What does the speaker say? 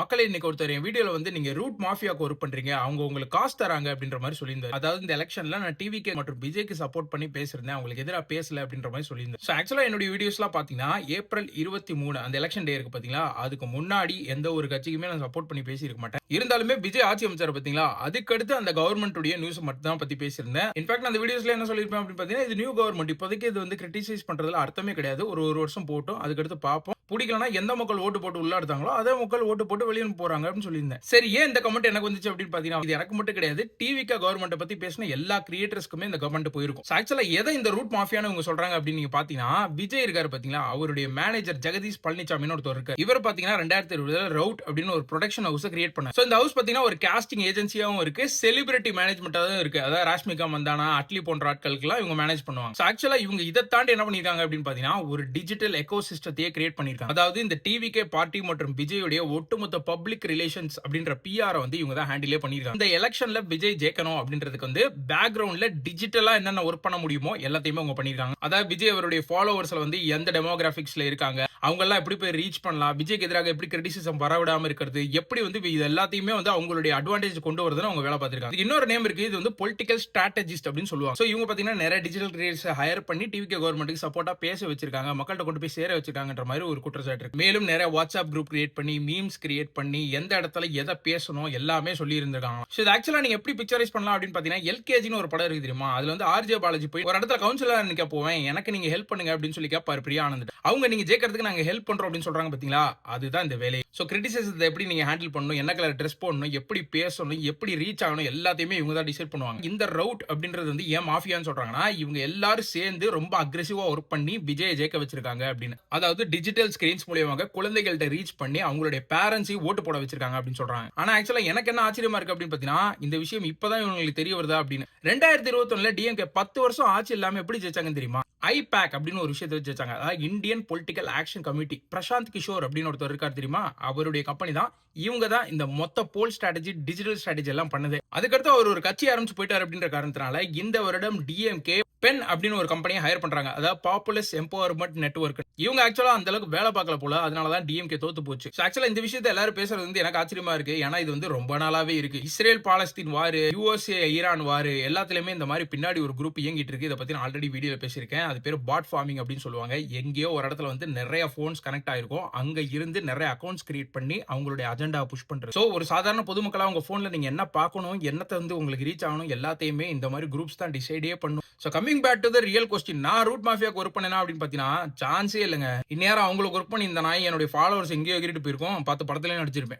மக்களே இன்னைக்கு ஒருத்தர் என் வீடியோல வந்து நீங்க ரூட் மாஃபியாக்கு ஒர்க் பண்றீங்க. அவங்க உங்களுக்கு காசு தராங்க அப்படின்ற மாரி சொல்லியிருந்தாரு. அதாவது இந்த எலக்ஷன்ல நான் டிவிகே மற்றும் விஜய்க்கு சப்போர்ட் பண்ணி பேசியிருந்தேன். அவங்களுக்கு எதிரா பேசல அப்படின்ற மாரி சொல்லியிருந்தேன். சோ ஆக்சுவலா என்னோட வீடியோஸ்லாம் பாத்தீங்கன்னா ஏப்ரல் 23 அந்த எலக்ஷன் டே இருக்கு பாத்தீங்களா? அதுக்கு முன்னாடி எந்த ஒரு கட்சிக்குமே நான் சப்போர்ட் பண்ணி பேசியிருக்க மாட்டேன். இருந்தாலுமே விஜய் ஆட்சி அமைச்சாரு பாத்தீங்களா? அதுக்கு அடுத்து அந்த கவர்மெண்ட் உடைய நியூஸ் மட்டும் தான் பத்தி பேசியிருந்தேன். இன்ஃபேக்ட் அந்த வீடியோஸ்ல என்ன சொல்லிருப்பேன் அப்படின்னு பாத்தீங்கன்னா, இது நியூ கவர்மெண்ட். இப்போதைக்கு இது வந்து கிரிட்டிசைஸ் பண்றதுல அர்த்தமே கிடையாது. ஒரு வருஷம் போட்டும் அதுக்கடுத்து பாப்போம். பிடிக்கலனா எந்த மக்கள் ஓட்டு போட்டு உள்ள எடுத்தாங்களோ அதே மக்கள் ஓட்டு போட்டு வெளிய போறாங்க அப்படின்னு சொல்லியிருந்தேன். சரி, ஏன் இந்த கமெண்ட் எனக்கு வந்துச்சு அப்படின்னு பாத்தீங்கன்னா, இது எனக்கு மட்டும் கிடையாது. டிவிகே கவர்மெண்ட் பத்தி பேசின எல்லா கிரியேட்டர்ஸ்க்குமே இந்த கமெண்ட் போயிருக்கும். ஆக்சுவலா எதை இந்த ரூட் மாஃபியான்னு இவங்க சொல்றாங்க அப்படின்னு நீங்க பாத்தீங்கன்னா, விஜய் இருக்காரு பாத்தீங்களா, அவருடைய மேனேஜர் ஜெகதீஷ் பழனிசாமின்னு ஒருத்தர் இருக்காரு. இவர் பாத்தீங்கன்னா 2020 ரவுட் அப்படின்னு ஒரு ப்ரொடக்ஷன் ஹவுஸ் கிரியேட் பண்ணார். சோ இந்த ஹவுஸ் பாத்தீங்கன்னா ஒரு காஸ்டிங் ஏஜென்சியாவும் இருக்கு, செலிபிரிட்டி மேனேஜ்மெண்டாவும் இருக்கு. அதாவது ராஷ்மிகா மந்தானா, அட்லி போன்ற ஆட்களுக்கு இவங்க மேனேஜ் பண்ணுவாங்க. ஆக்சுவலா இவங்க இதை தாண்டி என்ன பண்ணிருக்காங்க அப்படின்னு பாத்தீங்கன்னா, ஒரு டிஜிட்டல் எக்கோ சிஸ்டத்தையே கிரியேட் பண்ணிருக்காங்க. அதாவது இந்த டிவிகே பார்ட்டி மற்றும் விஜயுடைய ஒட்டுமொத்த பப்ளிக் ரிலேஷன்ஸ் அப்படின்ற பிஆர் வந்து இவங்க தான் ஹேண்டிலே பண்ணிருக்காங்க. இந்த எலெக்ஷன்ல விஜய் ஜெயிக்கணும் அப்படின்றதுக்கு வந்து பேக்ரவுண்ட்ல டிஜிட்டலா என்னென்ன ஒர்க் பண்ண முடியுமோ எல்லாத்தையுமே அவங்க பண்ணிருக்காங்க. அதாவது விஜய் அவருடைய ஃபாலோவர்ஸ்ல வந்து எந்த டெமோகிராபிக்ஸ்ல இருக்காங்க, அவங்க எல்லாம் எப்படி போய் ரீச் பண்ணலாம், விஜய்க்கு எதிராக எப்படி கிரிட்டிசிசம் வரவிடாம இருக்கிறது, எப்படி வந்து இது எல்லாத்தையுமே வந்து அவங்களுடைய அட்வான்டேஜ் கொண்டு வரதுன்னு அவங்க வேலை பார்த்திருக்காங்க. இன்னொரு நேம் இருக்கு, இது வந்து பொலிட்டிக்கல் ஸ்ட்ராட்டஜிஸ்ட் அப்படின்னு சொல்லுவாங்க. சோ இவங்க பாத்தீங்கன்னா நிறைய டிஜிட்டல் கிரியேட்டர்ஸ் ஹையர் பண்ணி டிவிகே கவர்மெண்ட்டுக்கு சப்போர்ட்டா பேச வச்சிருக்காங்க, மக்கள்கிட்ட கொண்டு போய் சேர வச்சிருக்காங்கன்ற மாதிரி ஒரு குற்றச்சாட்டு இருக்கு. மேலும் நிறைய வாட்ஸ்அப் குரூப் கிரியேட் பண்ணி மீம்ஸ் கிரியேட் பண்ணி எந்த இடத்துல எதை பேசணும் எல்லாமே சொல்லி இருந்திருக்காங்க. சோ இது ஆக்சுவலா நீங்க எப்படி பிக்சரைஸ் பண்ணலாம் அப்படின்னு பாத்தீங்கன்னா, எல்கேஜின்னு ஒரு படம் இருக்கு தெரியுமா? அதுல வந்து ஆர்ஜே பாலாஜி போய் ஒரு இடத்துல கவுன்சிலர் நிக்க போவேன், எனக்கு நீங்க ஹெல்ப் பண்ணுங்க அப்படின்னு சொல்லி கேட்பாரு பிரியா ஆனந்த். அவங்க நீங்க ஜெயிக்கிறதுக்கு நாங்க ஹெல்ப் பண்றோம் அப்படின்னு சொல்றாங்க பாத்தீங்களா? அதுதான் இந்த வேலை. சோ கிரிட்டிசிசத்தை எப்படி நீங்க ஹேண்டில் பண்ணணும், என்ன கலர் ட்ரெஸ் போடணும், எப்படி பேசணும், எப்படி ரீச் ஆகணும் எல்லாத்தையுமே இவங்க தான் டிசைட் பண்ணுவாங்க. இந்த ரவுட் அப்படின்றது வந்து ஏன் மாஃபியான்னு சொல்றாங்கன்னா, இவங்க எல்லாரும் சேர்ந்து ரொம்ப அக்ரெசிவா ஒர்க் பண்ணி விஜய் ஜெயிக்க வச்சிருக்காங்க அப்படின்னு. அதாவது டிஜிட்டல் ஸ்கிரீன்ஸ் மூலமாக குழந்தைகள்ட்ட ரீச் பண்ணி அவங்களுடைய பேரண்ட்ஸையும் ஓட்டு போட வச்சிருக்காங்க அப்படின்னு சொல்றாங்க. ஆனா ஆக்சுவலா எனக்கு என்ன ஆச்சரியமா இருக்கு அப்படின்னு பாத்தீங்கன்னா, இந்த விஷயம் இப்பதான் இவங்களுக்கு தெரிய வருதா அப்படின்னு. 2021ல டிஎம்கே 10 வருஷம் ஆட்சி இல்லாம எப்படி ஜெயிச்சாங்கன்னு தெரியுமா? ஐபேக் அப்படின்னு ஒரு விஷயத்தை வச்சாங்க. அதாவது Indian political action committee. Prashant Kishor அப்படின்னு ஒருத்தர் இருக்கார் தெரியுமா? அவருடைய கம்பெனி தான். இவங்க தான் இந்த மொத்த போல் ஸ்ட்ராட்டஜி, டிஜிட்டல் ஸ்ட்ராட்டஜி எல்லாம் பண்ணது. அதுக்கடுத்து அவர் ஒரு கட்சி ஆரம்பிச்சு போயிட்டார் அப்படின்ற காரணத்தினால இந்த வருடம் டிஎம்கே பென் அப்படின்னு ஒரு கம்பெனியை ஹையர் பண்றாங்க. அதாவது பாப்புலஸ் எம்பவர்மெண்ட் நெட்வொர்க். இவங்க ஆக்சுவலா அந்த அளவுக்கு வேலை பார்க்கல போல, அதனால தான் டிஎம்கே தோத்து போச்சு. ஆக்சுவலா இந்த விஷயத்தை எல்லாரும் பேசுறது வந்து எனக்கு ஆச்சரியமா இருக்கு. ஏன்னா இது வந்து ரொம்ப நாளாவே இருக்கு. இஸ்ரேல் பாலஸ்தீன் வார், யுஎஸ்ஏ ஈரான் வார் எல்லாத்துலயுமே இந்த மாதிரி பின்னாடி ஒரு குரூப் இயங்கிட்டு இருக்கு. இதை பத்தி நான் ஆல்ரெடி வீடியோல பேசியிருக்கேன். அது பேரு பாட் ஃபார்மிங் அப்படின்னு சொல்லுவாங்க. எங்கேயோ ஒரு இடத்துல வந்து நிறைய போன்ஸ் கனெக்ட் ஆயிருக்கும், அங்க இருந்து நிறைய அக்கௌண்ட்ஸ் கிரியேட் பண்ணி அவங்களுடைய அஜெண்டா புஷ் பண்றது. சோ ஒரு சாதாரண பொதுமக்களா உங்க போன்ல நீங்க என்ன பார்க்கணும், என்னத்தை வந்து உங்களுக்கு ரீச் ஆகணும் எல்லாத்தையுமே இந்த மாதிரி குரூப்ஸ் தான் டிசைடே பண்ணும். So coming back to the real question, நான் ரூட் மாஃபியாக்கு ஒர்க் பண்ணேனா அப்படின்னு பாத்தீங்கன்னா சான்ஸே இல்லைங்க. இந்நேரம் அவங்களுக்கு ஒர்க் பண்ணி இந்த நாய் என்னுடைய ஃபாலோவர்ஸ் எங்கேயோ ஏறிட்டு போயிருக்கும், 10 படத்துல நடிச்சிருப்பேன்.